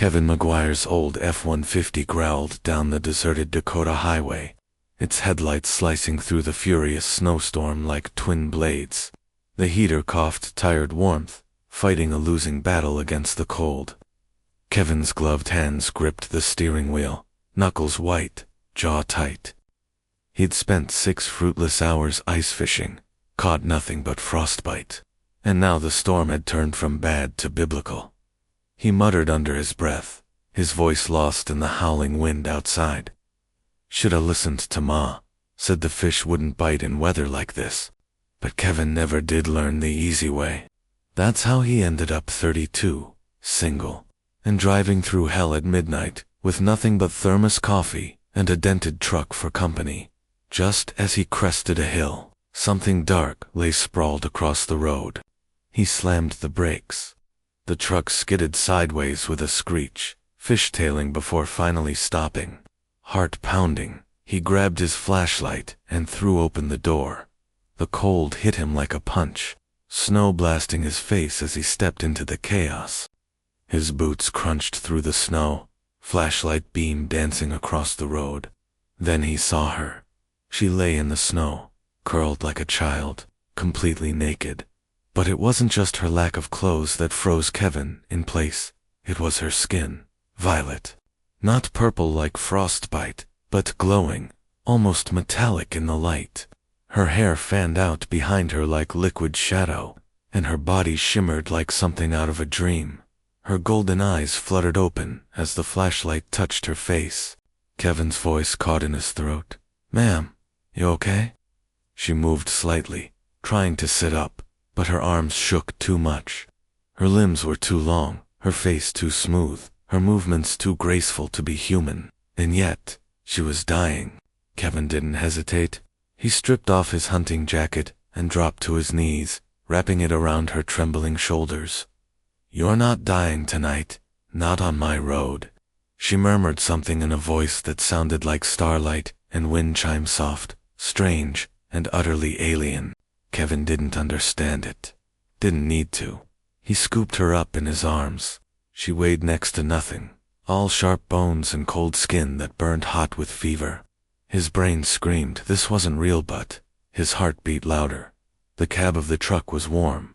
Kevin Maguire's old F-150 growled down the deserted Dakota highway, its headlights slicing through the furious snowstorm like twin blades. The heater coughed tired warmth, fighting a losing battle against the cold. Kevin's gloved hands gripped the steering wheel, knuckles white, jaw tight. He'd spent 6 fruitless hours ice fishing, caught nothing but frostbite. And now the storm had turned from bad to biblical. He muttered under his breath, his voice lost in the howling wind outside. "Shoulda listened to Ma, said the fish wouldn't bite in weather like this." But Kevin never did learn the easy way. That's how he ended up 32, single, and driving through hell at midnight, with nothing but thermos coffee and a dented truck for company. Just as he crested a hill, something dark lay sprawled across the road. He slammed the brakes. The truck skidded sideways with a screech, fishtailing before finally stopping. Heart pounding, he grabbed his flashlight and threw open the door. The cold hit him like a punch, snow blasting his face as he stepped into the chaos. His boots crunched through the snow, flashlight beam dancing across the road. Then he saw her. She lay in the snow, curled like a child, completely naked. But it wasn't just her lack of clothes that froze Kevin in place. It was her skin, violet. Not purple like frostbite, but glowing, almost metallic in the light. Her hair fanned out behind her like liquid shadow, and her body shimmered like something out of a dream. Her golden eyes fluttered open as the flashlight touched her face. Kevin's voice caught in his throat. "Ma'am, you okay?" She moved slightly, trying to sit up, but her arms shook too much. Her limbs were too long, her face too smooth, her movements too graceful to be human. And yet, she was dying. Kevin didn't hesitate. He stripped off his hunting jacket and dropped to his knees, wrapping it around her trembling shoulders. "You're not dying tonight, not on my road." She murmured something in a voice that sounded like starlight and wind chime soft, strange, and utterly alien. Kevin didn't understand it. Didn't need to. He scooped her up in his arms. She weighed next to nothing, all sharp bones and cold skin that burned hot with fever. His brain screamed this wasn't real, but his heart beat louder. The cab of the truck was warm.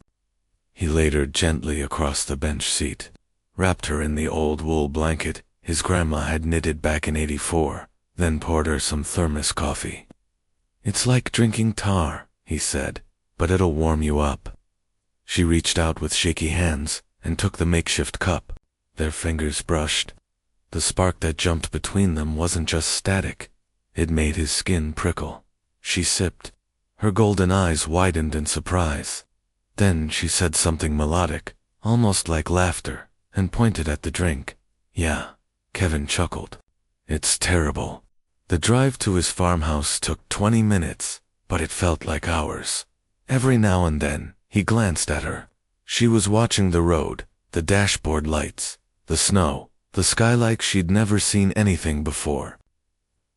He laid her gently across the bench seat, wrapped her in the old wool blanket his grandma had knitted back in '84, then poured her some thermos coffee. "It's like drinking tar," he said, "but it'll warm you up." She reached out with shaky hands and took the makeshift cup. Their fingers brushed. The spark that jumped between them wasn't just static. It made his skin prickle. She sipped. Her golden eyes widened in surprise. Then she said something melodic, almost like laughter, and pointed at the drink. "Yeah." Kevin chuckled. "It's terrible." The drive to his farmhouse took 20 minutes, but it felt like hours. Every now and then, he glanced at her. She was watching the road, the dashboard lights, the snow, the sky like she'd never seen anything before.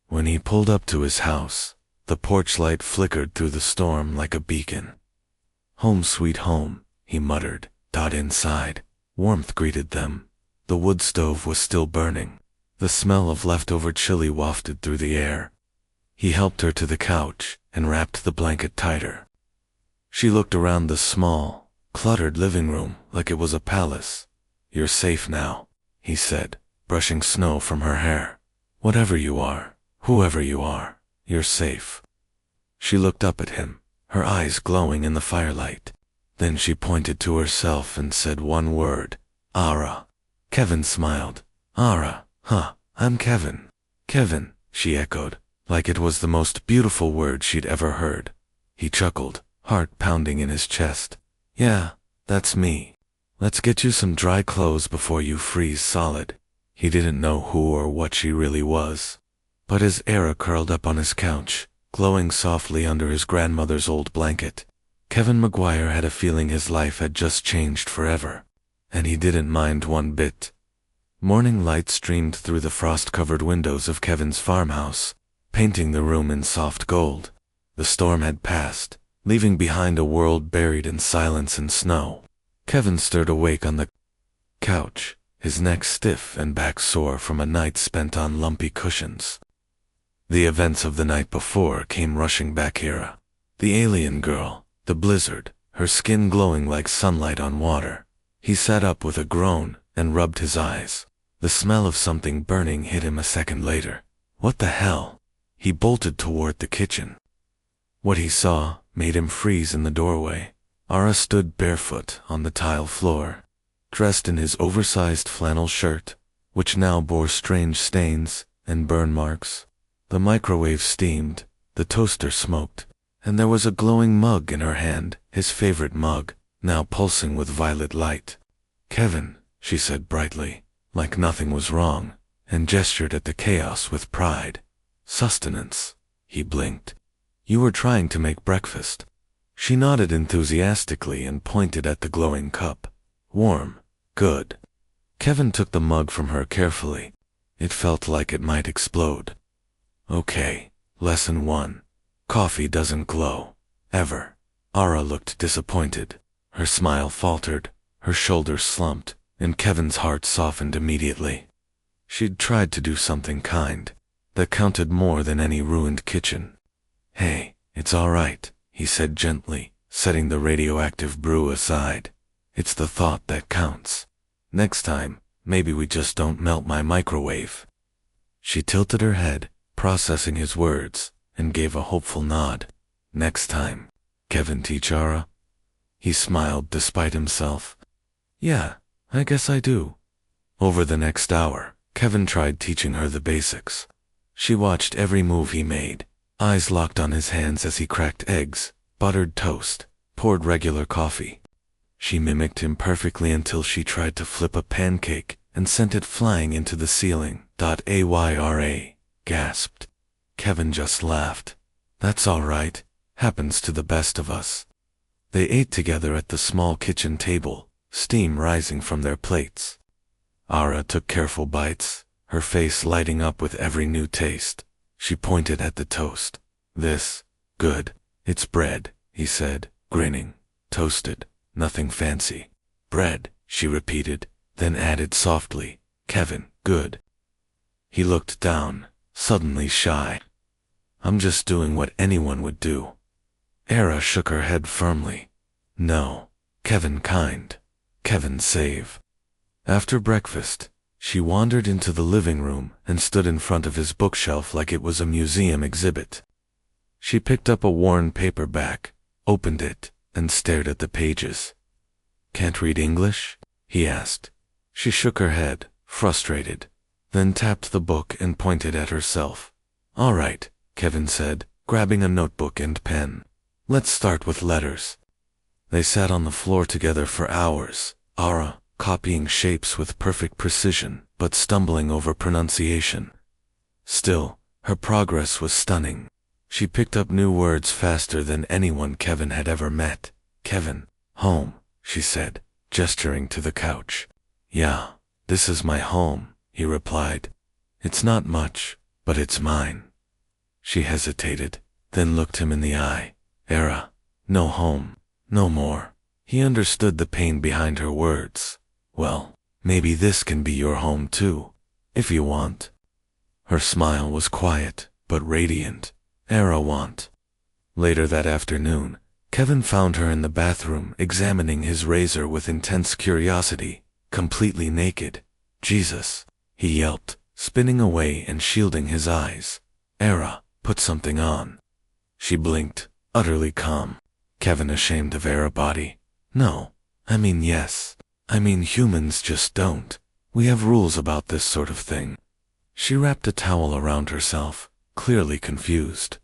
When he pulled up to his house, the porch light flickered through the storm like a beacon. "Home sweet home," he muttered. Inside, warmth greeted them. The wood stove was still burning. The smell of leftover chili wafted through the air. He helped her to the couch and wrapped the blanket tighter. She looked around the small, cluttered living room like it was a palace. "You're safe now," he said, brushing snow from her hair. "Whatever you are, whoever you are, you're safe." She looked up at him, her eyes glowing in the firelight. Then she pointed to herself and said one word, "Ayra." Kevin smiled. "Ayra, huh, I'm Kevin." "Kevin," she echoed, like it was the most beautiful word she'd ever heard. He chuckled, heart pounding in his chest. "Yeah, that's me. Let's get you some dry clothes before you freeze solid." He didn't know who or what she really was. But as Ayra curled up on his couch, glowing softly under his grandmother's old blanket, Kevin Maguire had a feeling his life had just changed forever. And he didn't mind one bit. Morning light streamed through the frost-covered windows of Kevin's farmhouse, painting the room in soft gold. The storm had passed, leaving behind a world buried in silence and snow. Kevin stirred awake on the couch, his neck stiff and back sore from a night spent on lumpy cushions. The events of the night before came rushing back. Ayra, the alien girl, the blizzard, her skin glowing like sunlight on water. He sat up with a groan and rubbed his eyes. The smell of something burning hit him a second later. What the hell? He bolted toward the kitchen. What he saw made him freeze in the doorway. Ayra stood barefoot on the tile floor, dressed in his oversized flannel shirt, which now bore strange stains and burn marks. The microwave steamed, the toaster smoked, and there was a glowing mug in her hand, his favorite mug, now pulsing with violet light. "Kevin," she said brightly, like nothing was wrong, and gestured at the chaos with pride. "Sustenance." He blinked. "You were trying to make breakfast." She nodded enthusiastically and pointed at the glowing cup. "Warm. Good." Kevin took the mug from her carefully. It felt like it might explode. "Okay, lesson 1. Coffee doesn't glow. Ever." Ayra looked disappointed. Her smile faltered, her shoulders slumped, and Kevin's heart softened immediately. She'd tried to do something kind. That counted more than any ruined kitchen. "Hey, it's all right," he said gently, setting the radioactive brew aside. "It's the thought that counts. Next time, maybe we just don't melt my microwave." She tilted her head, processing his words, and gave a hopeful nod. "Next time, Kevin teach Ayra?" He smiled despite himself. "Yeah, I guess I do." Over the next hour, Kevin tried teaching her the basics. She watched every move he made, eyes locked on his hands as he cracked eggs, buttered toast, poured regular coffee. She mimicked him perfectly until she tried to flip a pancake and sent it flying into the ceiling. "Ayra," gasped. Kevin just laughed. "That's all right. Happens to the best of us." They ate together at the small kitchen table, steam rising from their plates. Ayra took careful bites, her face lighting up with every new taste. She pointed at the toast. "This, good. It's bread," he said, grinning. "Toasted, nothing fancy." "Bread," she repeated, then added softly, "Kevin, good." He looked down, suddenly shy. "I'm just doing what anyone would do." Ayra shook her head firmly. "No, Kevin kind. Kevin save." After breakfast, she wandered into the living room and stood in front of his bookshelf like it was a museum exhibit. She picked up a worn paperback, opened it, and stared at the pages. "Can't read English?" he asked. She shook her head, frustrated, then tapped the book and pointed at herself. "All right," Kevin said, grabbing a notebook and pen. "Let's start with letters." They sat on the floor together for hours, Ayra copying shapes with perfect precision, but stumbling over pronunciation. Still, her progress was stunning. She picked up new words faster than anyone Kevin had ever met. "Kevin, home," she said, gesturing to the couch. "Yeah, this is my home," he replied. "It's not much, but it's mine." She hesitated, then looked him in the eye. "Ayra, no home, no more." He understood the pain behind her words. "Well, maybe this can be your home too, if you want." Her smile was quiet, but radiant. "Ayra want." Later that afternoon, Kevin found her in the bathroom examining his razor with intense curiosity, completely naked. "Jesus," he yelped, spinning away and shielding his eyes. "Ayra, put something on." She blinked, utterly calm. Kevin ashamed of Ayra body. "No, I mean yes. I mean humans just don't. We have rules about this sort of thing." She wrapped a towel around herself, clearly confused.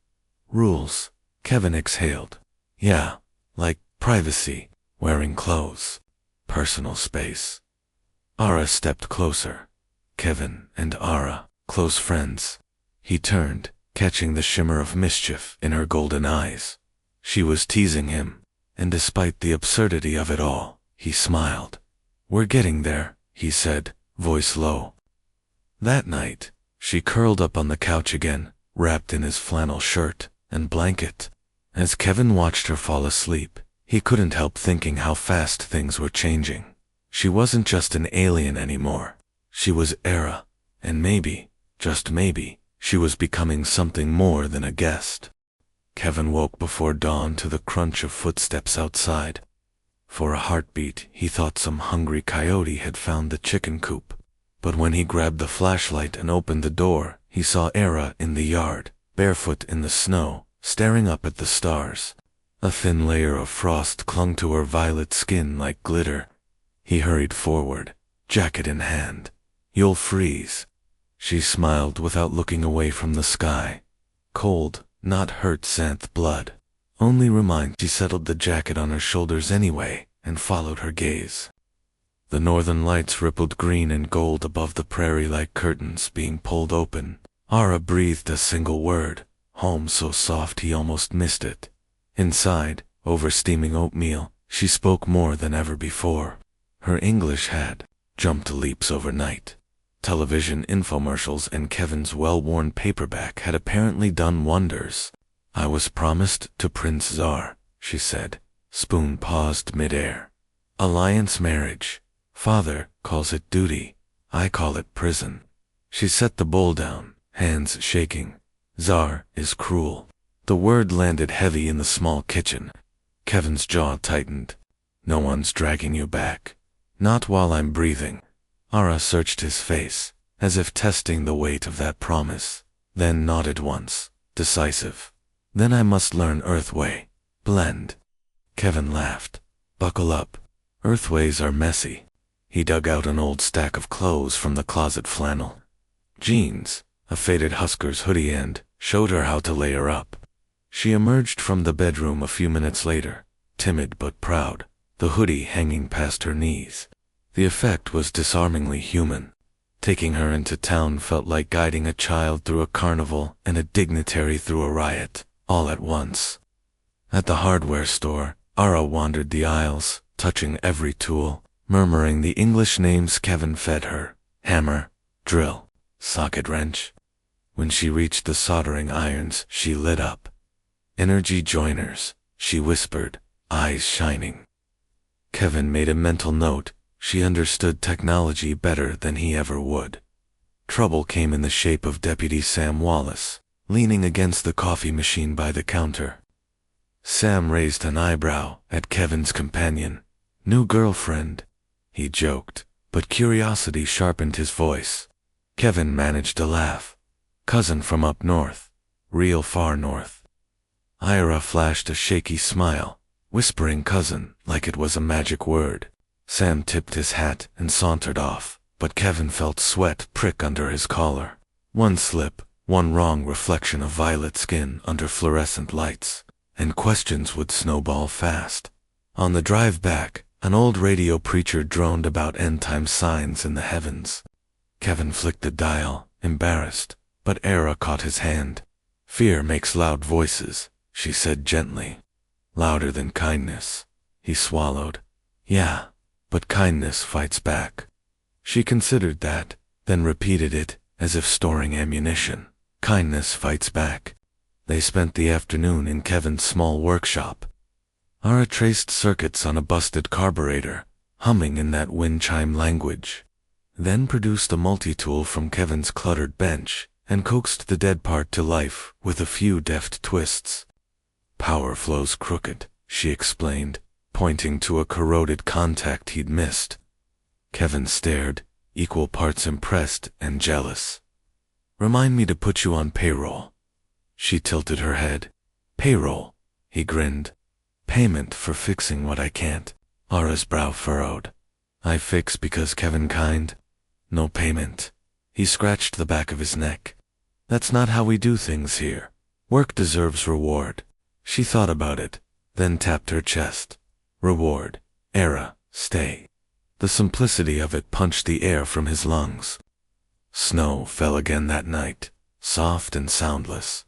"Rules?" Kevin exhaled. "Yeah, like privacy, wearing clothes, personal space." Ayra stepped closer. Kevin and Ayra, close friends. He turned, catching the shimmer of mischief in her golden eyes. She was teasing him, and despite the absurdity of it all, he smiled. "We're getting there," he said, voice low. That night, she curled up on the couch again, wrapped in his flannel shirt and blanket. As Kevin watched her fall asleep, he couldn't help thinking how fast things were changing. She wasn't just an alien anymore. She was Ayra, and maybe, just maybe, she was becoming something more than a guest. Kevin woke before dawn to the crunch of footsteps outside. For a heartbeat, he thought some hungry coyote had found the chicken coop. But when he grabbed the flashlight and opened the door, he saw Ayra in the yard, barefoot in the snow, staring up at the stars. A thin layer of frost clung to her violet skin like glitter. He hurried forward, jacket in hand. "You'll freeze." She smiled without looking away from the sky. Cold, not hurt Xanth blood. Only remind. She settled the jacket on her shoulders anyway, and followed her gaze. The northern lights rippled green and gold above the prairie like curtains being pulled open. Ayra breathed a single word, home, so soft he almost missed it. Inside, over steaming oatmeal, she spoke more than ever before. Her English had jumped leaps overnight. Television infomercials and Kevin's well-worn paperback had apparently done wonders. "I was promised to Prince Tsar," she said. Spoon paused midair. "Alliance marriage. Father calls it duty. I call it prison." She set the bowl down, hands shaking. "Tsar is cruel." The word landed heavy in the small kitchen. Kevin's jaw tightened. "No one's dragging you back. Not while I'm breathing." Ayra searched his face, as if testing the weight of that promise, then nodded once, decisive. "Then I must learn Earthway. Blend." Kevin laughed. "Buckle up. Earthways are messy." He dug out an old stack of clothes from the closet flannel. Jeans, a faded Husker's hoodie, and showed her how to layer up. She emerged from the bedroom a few minutes later, timid but proud, the hoodie hanging past her knees. The effect was disarmingly human. Taking her into town felt like guiding a child through a carnival and a dignitary through a riot, all at once. At the hardware store, Ayra wandered the aisles, touching every tool, murmuring the English names Kevin fed her: hammer, drill, socket wrench. When she reached the soldering irons, she lit up. "Energy joiners," she whispered, eyes shining. Kevin made a mental note. She understood technology better than he ever would. Trouble came in the shape of Deputy Sam Wallace, leaning against the coffee machine by the counter. Sam raised an eyebrow at Kevin's companion. "New girlfriend," he joked, but curiosity sharpened his voice. Kevin managed to laugh. "Cousin from up north. Real far north." Ayra flashed a shaky smile, whispering cousin like it was a magic word. Sam tipped his hat and sauntered off, but Kevin felt sweat prick under his collar. One slip, one wrong reflection of violet skin under fluorescent lights, and questions would snowball fast. On the drive back, an old radio preacher droned about end-time signs in the heavens. Kevin flicked the dial, embarrassed, but Ayra caught his hand. "Fear makes loud voices," she said gently. "Louder than kindness." He swallowed. "Yeah, but kindness fights back." She considered that, then repeated it, as if storing ammunition. "Kindness fights back." They spent the afternoon in Kevin's small workshop. Ayra traced circuits on a busted carburetor, humming in that wind chime language. Then produced a multi-tool from Kevin's cluttered bench, and coaxed the dead part to life with a few deft twists. "Power flows crooked," she explained, pointing to a corroded contact he'd missed. Kevin stared, equal parts impressed and jealous. "Remind me to put you on payroll." She tilted her head. "Payroll," he grinned. "Payment for fixing what I can't." Ayra's brow furrowed. "I fix because Kevin kind? No payment." He scratched the back of his neck. "That's not how we do things here. Work deserves reward." She thought about it, then tapped her chest. "Reward. Ayra, stay." The simplicity of it punched the air from his lungs. Snow fell again that night, soft and soundless.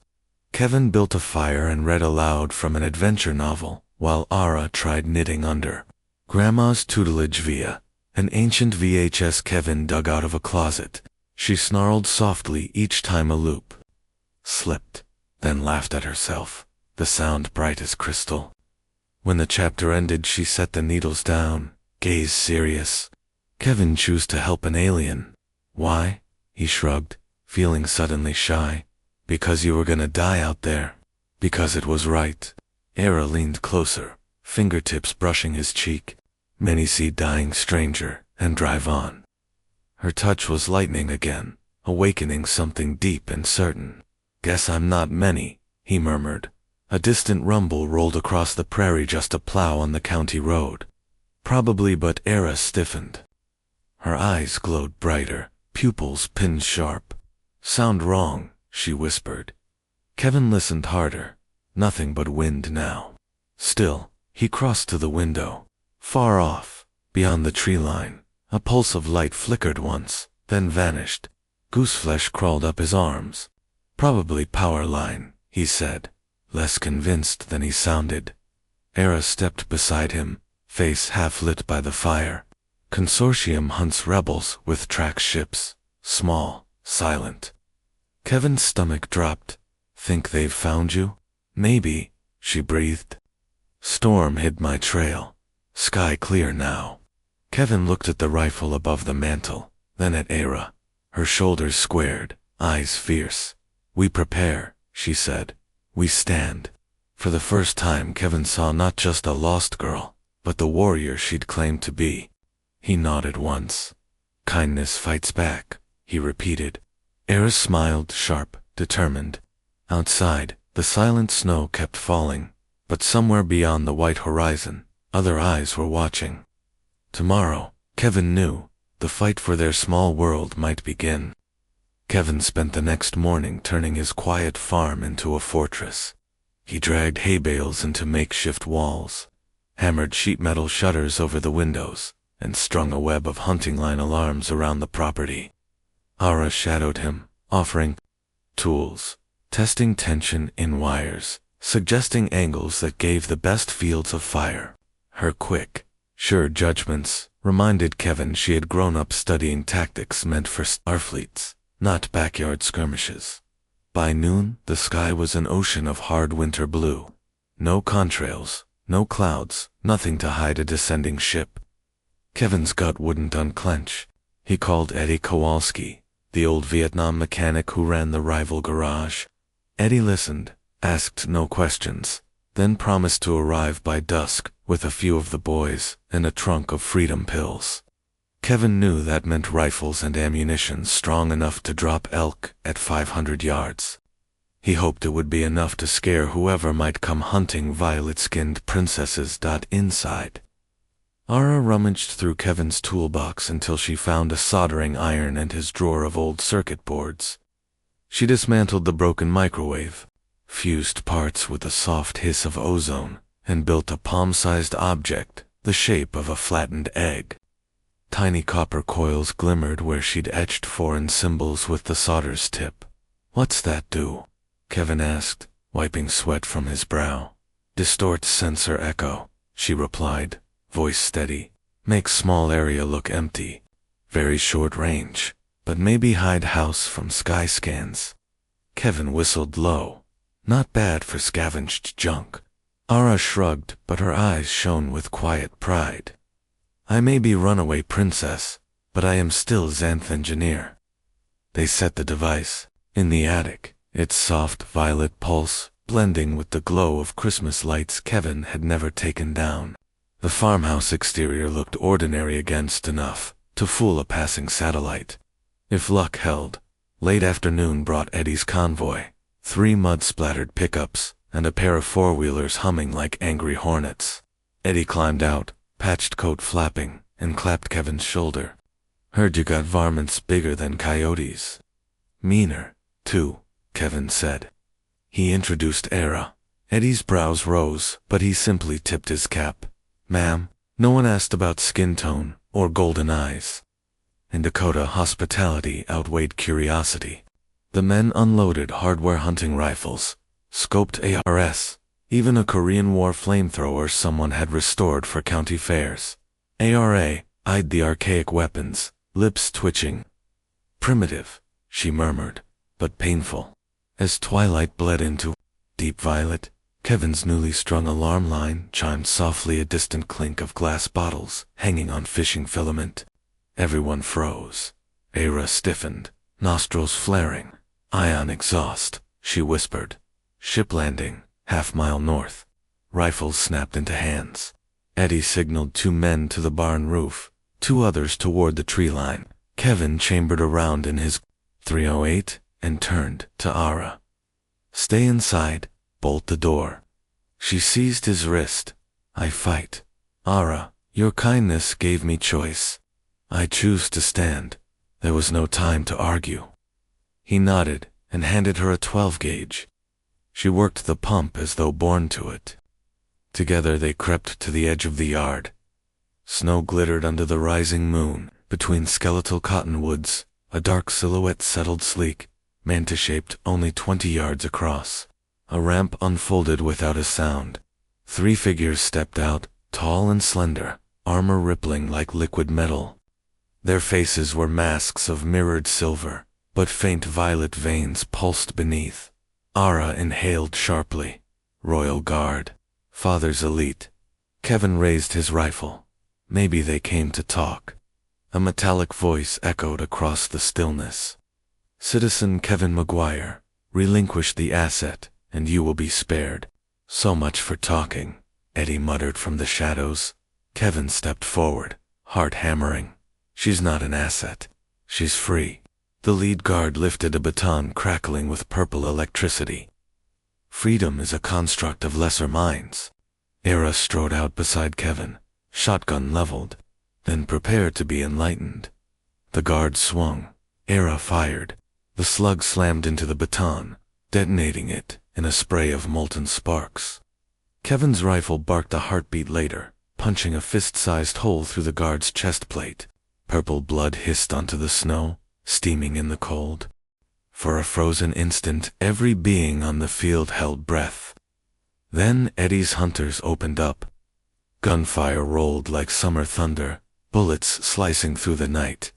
Kevin built a fire and read aloud from an adventure novel, while Ayra tried knitting under. Grandma's tutelage via an ancient VHS Kevin dug out of a closet. She snarled softly each time a loop slipped, then laughed at herself, the sound bright as crystal. When the chapter ended, she set the needles down, gaze serious. Kevin chose to help an alien. Why? He shrugged, feeling suddenly shy. Because you were gonna die out there. Because it was right. Ayra leaned closer, fingertips brushing his cheek. Many see dying stranger, and drive on. Her touch was lightning again, awakening something deep and certain. Guess I'm not many, he murmured. A distant rumble rolled across the prairie, just a plow on the county road. Probably, but Ayra stiffened. Her eyes glowed brighter, pupils pinned sharp. Sound wrong, she whispered. Kevin listened harder. Nothing but wind now. Still, he crossed to the window. Far off, beyond the tree line, a pulse of light flickered once, then vanished. Gooseflesh crawled up his arms. Probably power line, he said, less convinced than he sounded. Ayra stepped beside him, face half lit by the fire. Consortium hunts rebels with track ships, small, silent. Kevin's stomach dropped. Think they've found you? Maybe, she breathed. Storm hid my trail. Sky clear now. Kevin looked at the rifle above the mantel, then at Ayra. Her shoulders squared, eyes fierce. We prepare, she said. We stand. For the first time Kevin saw not just a lost girl, but the warrior she'd claimed to be. He nodded once. Kindness fights back, he repeated. Ayra smiled, sharp, determined. Outside, the silent snow kept falling, but somewhere beyond the white horizon, other eyes were watching. Tomorrow, Kevin knew, the fight for their small world might begin. Kevin spent the next morning turning his quiet farm into a fortress. He dragged hay bales into makeshift walls, hammered sheet metal shutters over the windows, and strung a web of hunting line alarms around the property. Ayra shadowed him, offering tools, testing tension in wires, suggesting angles that gave the best fields of fire. Her quick, sure judgments reminded Kevin she had grown up studying tactics meant for starfleets, not backyard skirmishes. By noon, the sky was an ocean of hard winter blue. No contrails, no clouds, nothing to hide a descending ship. Kevin's gut wouldn't unclench. He called Eddie Kowalski, the old Vietnam mechanic who ran the rival garage. Eddie listened, asked no questions, then promised to arrive by dusk with a few of the boys and a trunk of freedom pills. Kevin knew that meant rifles and ammunition strong enough to drop elk at 500 yards. He hoped it would be enough to scare whoever might come hunting violet-skinned princesses. Inside, Ayra rummaged through Kevin's toolbox until she found a soldering iron and his drawer of old circuit boards. She dismantled the broken microwave, fused parts with a soft hiss of ozone, and built a palm-sized object, the shape of a flattened egg. Tiny copper coils glimmered where she'd etched foreign symbols with the solder's tip. "What's that do?" Kevin asked, wiping sweat from his brow. "Distorts sensor echo," she replied, voice steady. "Makes small area look empty. Very short range, but maybe hide house from sky scans." Kevin whistled low. Not bad for scavenged junk. Ayra shrugged, but her eyes shone with quiet pride. "I may be runaway princess, but I am still Xanth engineer." They set the device in the attic, its soft violet pulse blending with the glow of Christmas lights Kevin had never taken down. The farmhouse exterior looked ordinary against enough to fool a passing satellite. If luck held, late afternoon brought Eddie's convoy, 3 mud-splattered pickups, and a pair of four-wheelers humming like angry hornets. Eddie climbed out, patched coat flapping, and clapped Kevin's shoulder. "Heard you got varmints bigger than coyotes." "Meaner, too," Kevin said. He introduced Ayra. Eddie's brows rose, but he simply tipped his cap. "Ma'am, no one asked about skin tone or golden eyes." In Dakota, hospitality outweighed curiosity. The men unloaded hardware hunting rifles, scoped ARs, even a Korean War flamethrower someone had restored for county fairs. ARA eyed the archaic weapons, lips twitching. "Primitive," she murmured, "but painful." As twilight bled into deep violet, Kevin's newly strung alarm line chimed softly, a distant clink of glass bottles hanging on fishing filament. Everyone froze. Ayra stiffened, nostrils flaring. "Ion exhaust," she whispered. "Ship landing, half-mile north." Rifles snapped into hands. Eddie signaled 2 men to the barn roof, 2 others toward the tree line. Kevin chambered around in his 308 and turned to Ayra. "Stay inside, bolt the door." She seized his wrist. "I fight. Ayra, your kindness gave me choice. I choose to stand." There was no time to argue. He nodded and handed her a 12-gauge. She worked the pump as though born to it. Together they crept to the edge of the yard. Snow glittered under the rising moon. Between skeletal cottonwoods, a dark silhouette settled sleek, mantis-shaped, only 20 yards across. A ramp unfolded without a sound. 3 figures stepped out, tall and slender, armor rippling like liquid metal. Their faces were masks of mirrored silver, but faint violet veins pulsed beneath. Ayra inhaled sharply. Royal Guard. Father's elite. Kevin raised his rifle. Maybe they came to talk. A metallic voice echoed across the stillness. "Citizen Kevin Maguire, relinquish the asset, and you will be spared." "So much for talking," Eddie muttered from the shadows. Kevin stepped forward, heart hammering. "She's not an asset. She's free." The lead guard lifted a baton crackling with purple electricity. "Freedom is a construct of lesser minds." Ayra strode out beside Kevin, shotgun leveled, then prepared to be enlightened. The guard swung. Ayra fired. The slug slammed into the baton, detonating it in a spray of molten sparks. Kevin's rifle barked a heartbeat later, punching a fist-sized hole through the guard's chest plate. Purple blood hissed onto the snow, steaming in the cold. For a frozen instant, every being on the field held breath. Then Eddie's hunters opened up. Gunfire rolled like summer thunder, bullets slicing through the night.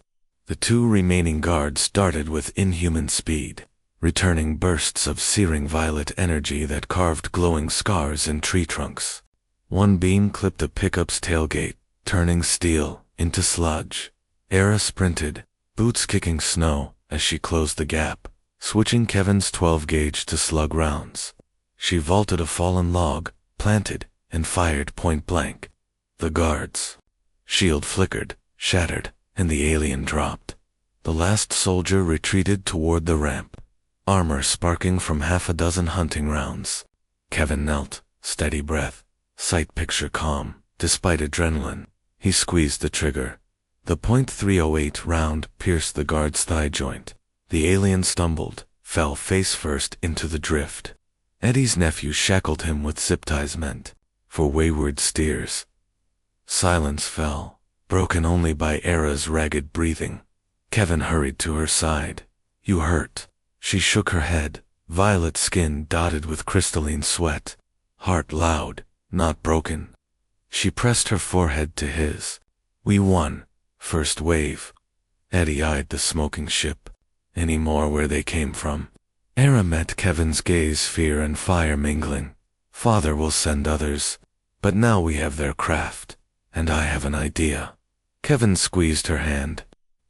The 2 remaining guards darted with inhuman speed, returning bursts of searing violet energy that carved glowing scars in tree trunks. One beam clipped a pickup's tailgate, turning steel into sludge. Ayra sprinted, boots kicking snow as she closed the gap, switching Kevin's 12-gauge to slug rounds. She vaulted a fallen log, planted, and fired point blank. The guard's shield flickered, shattered, and the alien dropped. The last soldier retreated toward the ramp, armor sparking from half a dozen hunting rounds. Kevin knelt, steady breath, sight picture calm, despite adrenaline. He squeezed the trigger. The .308 round pierced the guard's thigh joint. The alien stumbled, fell face first into the drift. Eddie's nephew shackled him with zip ties meant for wayward steers. Silence fell, broken only by Ayra's ragged breathing. Kevin hurried to her side. "You hurt." She shook her head, violet skin dotted with crystalline sweat. Heart loud, not broken. She pressed her forehead to his. "We won. First wave." Eddie eyed the smoking ship. Any more where they came from? Ayra met Kevin's gaze, fear and fire mingling. "Father will send others. But now we have their craft. And I have an idea." Kevin squeezed her hand.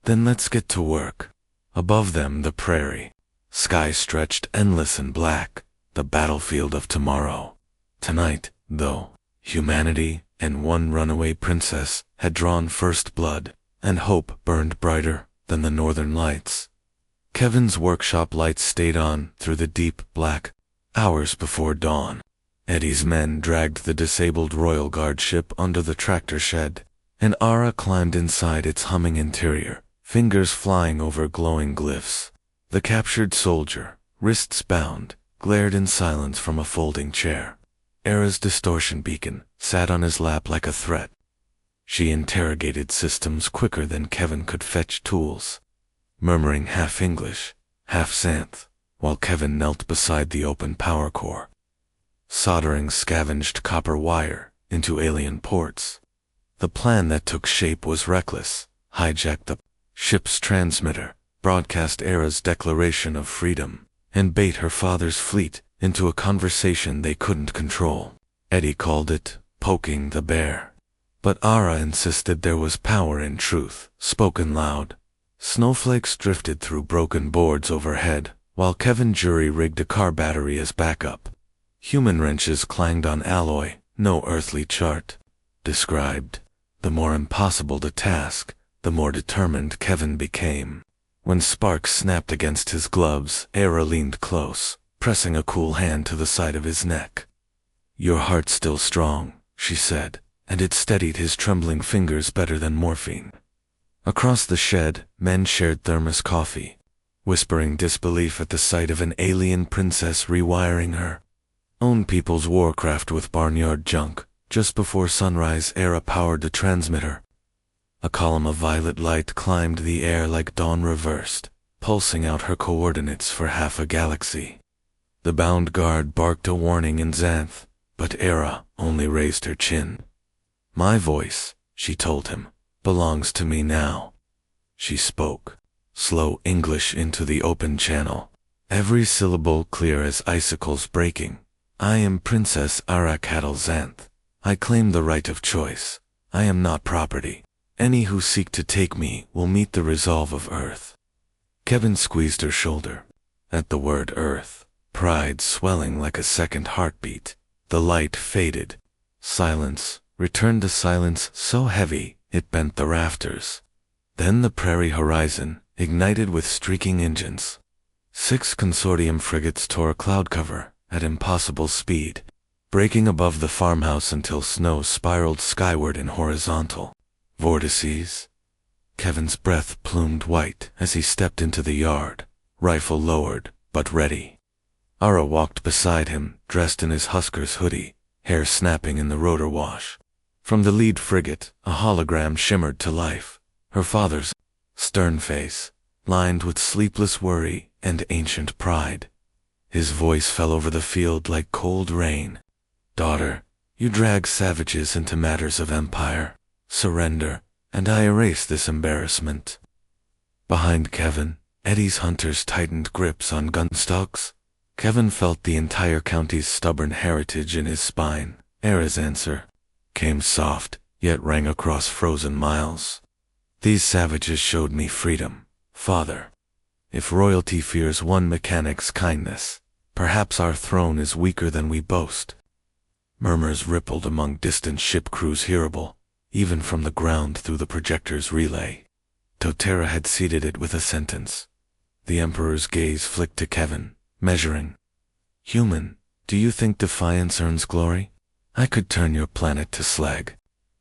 "Then let's get to work." Above them the prairie. Sky stretched endless and black, the battlefield of tomorrow. Tonight, though, humanity and one runaway princess had drawn first blood, and hope burned brighter than the northern lights. Kevin's workshop lights stayed on through the deep black hours before dawn. Eddie's men dragged the disabled Royal Guard ship under the tractor shed, and Ayra climbed inside its humming interior, fingers flying over glowing glyphs. The captured soldier, wrists bound, glared in silence from a folding chair. Ayra's distortion beacon sat on his lap like a threat. She interrogated systems quicker than Kevin could fetch tools, murmuring half English, half Xanth, while Kevin knelt beside the open power core, soldering scavenged copper wire into alien ports. The plan that took shape was reckless: hijack the ship's transmitter, broadcast Ayra's declaration of freedom, and bait her father's fleet into a conversation they couldn't control. Eddie called it poking the bear. But Ayra insisted there was power in truth, spoken loud. Snowflakes drifted through broken boards overhead, while Kevin jury-rigged a car battery as backup. Human wrenches clanged on alloy, no earthly chart described. The more impossible the task, the more determined Kevin became. When sparks snapped against his gloves, Ayra leaned close, pressing a cool hand to the side of his neck. "Your heart's still strong," she said, and it steadied his trembling fingers better than morphine. Across the shed, men shared thermos coffee, whispering disbelief at the sight of an alien princess rewiring her own people's warcraft with barnyard junk. Just before sunrise, Ayra powered the transmitter. A column of violet light climbed the air like dawn reversed, pulsing out her coordinates for half a galaxy. The bound guard barked a warning in Xanth, but Ayra only raised her chin. "My voice," she told him, "belongs to me now." She spoke slow English into the open channel, every syllable clear as icicles breaking. "I am Princess Ayra Xanth. I claim the right of choice. I am not property. Any who seek to take me will meet the resolve of Earth." Kevin squeezed her shoulder. At the word Earth, pride swelling like a second heartbeat, the light faded. Silence returned to silence so heavy it bent the rafters. Then the prairie horizon ignited with streaking engines. 6 consortium frigates tore a cloud cover at impossible speed, breaking above the farmhouse until snow spiraled skyward in horizontal vortices. Kevin's breath plumed white as he stepped into the yard, rifle lowered, but ready. Ayra walked beside him, dressed in his Husker's hoodie, hair snapping in the rotor wash. From the lead frigate, a hologram shimmered to life, her father's stern face, lined with sleepless worry and ancient pride. His voice fell over the field like cold rain. "Daughter, you drag savages into matters of empire. Surrender, and I erase this embarrassment." Behind Kevin, Eddie's hunters tightened grips on gun stocks. Kevin felt the entire county's stubborn heritage in his spine. Ayra's answer came soft, yet rang across frozen miles. "These savages showed me freedom, father. If royalty fears one mechanic's kindness, perhaps our throne is weaker than we boast." Murmurs rippled among distant ship crews, hearable even from the ground through the projector's relay. Dakota had seeded it with a sentence. The Emperor's gaze flicked to Kevin, measuring. "Human, do you think defiance earns glory? I could turn your planet to slag."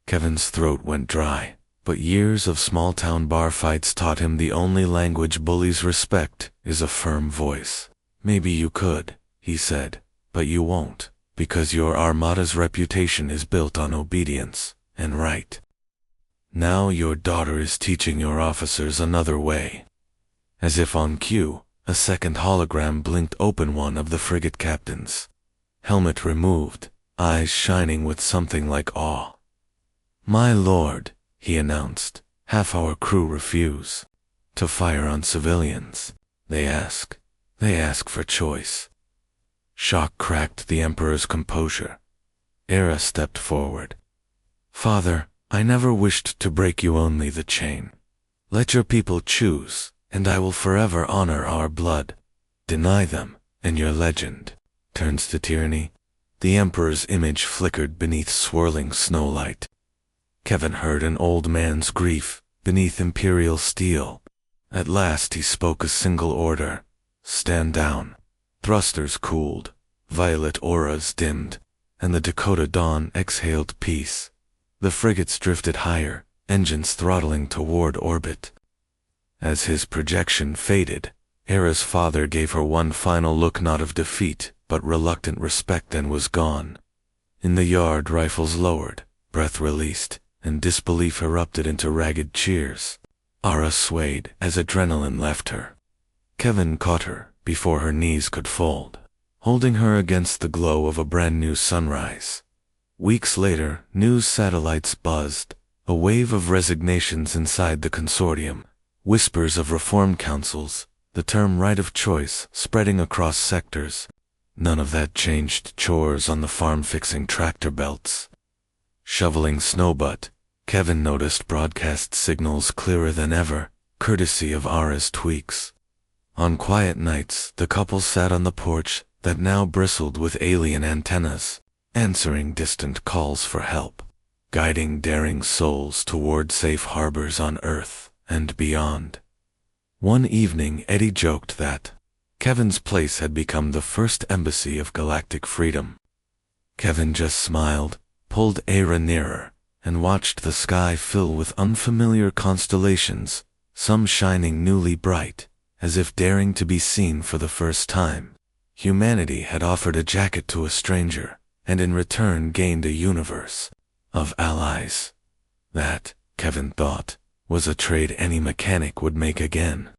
Kevin's throat went dry, but years of small-town bar fights taught him the only language bullies respect is a firm voice. "Maybe you could," he said, "but you won't, because your armada's reputation is built on obedience and right. Now your daughter is teaching your officers another way." As if on cue, a second hologram blinked open, one of the frigate captains. Helmet removed, eyes shining with something like awe. "My lord," he announced, "half our crew refuse to fire on civilians. They ask for choice." Shock cracked the Emperor's composure. Ayra stepped forward. "Father, I never wished to break you, only the chain. Let your people choose, and I will forever honor our blood. Deny them, and your legend turns to tyranny." The Emperor's image flickered beneath swirling snowlight. Kevin heard an old man's grief beneath imperial steel. At last he spoke a single order: "Stand down." Thrusters cooled, violet auras dimmed, and the Dakota dawn exhaled peace. The frigates drifted higher, engines throttling toward orbit. As his projection faded, Ayra's father gave her one final look, not of defeat, but reluctant respect, and was gone. In the yard, rifles lowered, breath released, and disbelief erupted into ragged cheers. Ayra swayed as adrenaline left her. Kevin caught her before her knees could fold, holding her against the glow of a brand-new sunrise. Weeks later, news satellites buzzed, a wave of resignations inside the consortium, whispers of reform councils, the term right of choice spreading across sectors. None of that changed chores on the farm fixing tractor belts. Shoveling snowbutt, Kevin noticed broadcast signals clearer than ever, courtesy of Ayra's tweaks. On quiet nights, the couple sat on the porch that now bristled with alien antennas, answering distant calls for help, guiding daring souls toward safe harbors on Earth and beyond. One evening, Eddie joked that Kevin's place had become the first embassy of galactic freedom. Kevin just smiled, pulled Ayra nearer, and watched the sky fill with unfamiliar constellations, some shining newly bright, as if daring to be seen for the first time. Humanity had offered a jacket to a stranger, and in return gained a universe of allies. That, Kevin thought, was a trade any mechanic would make again.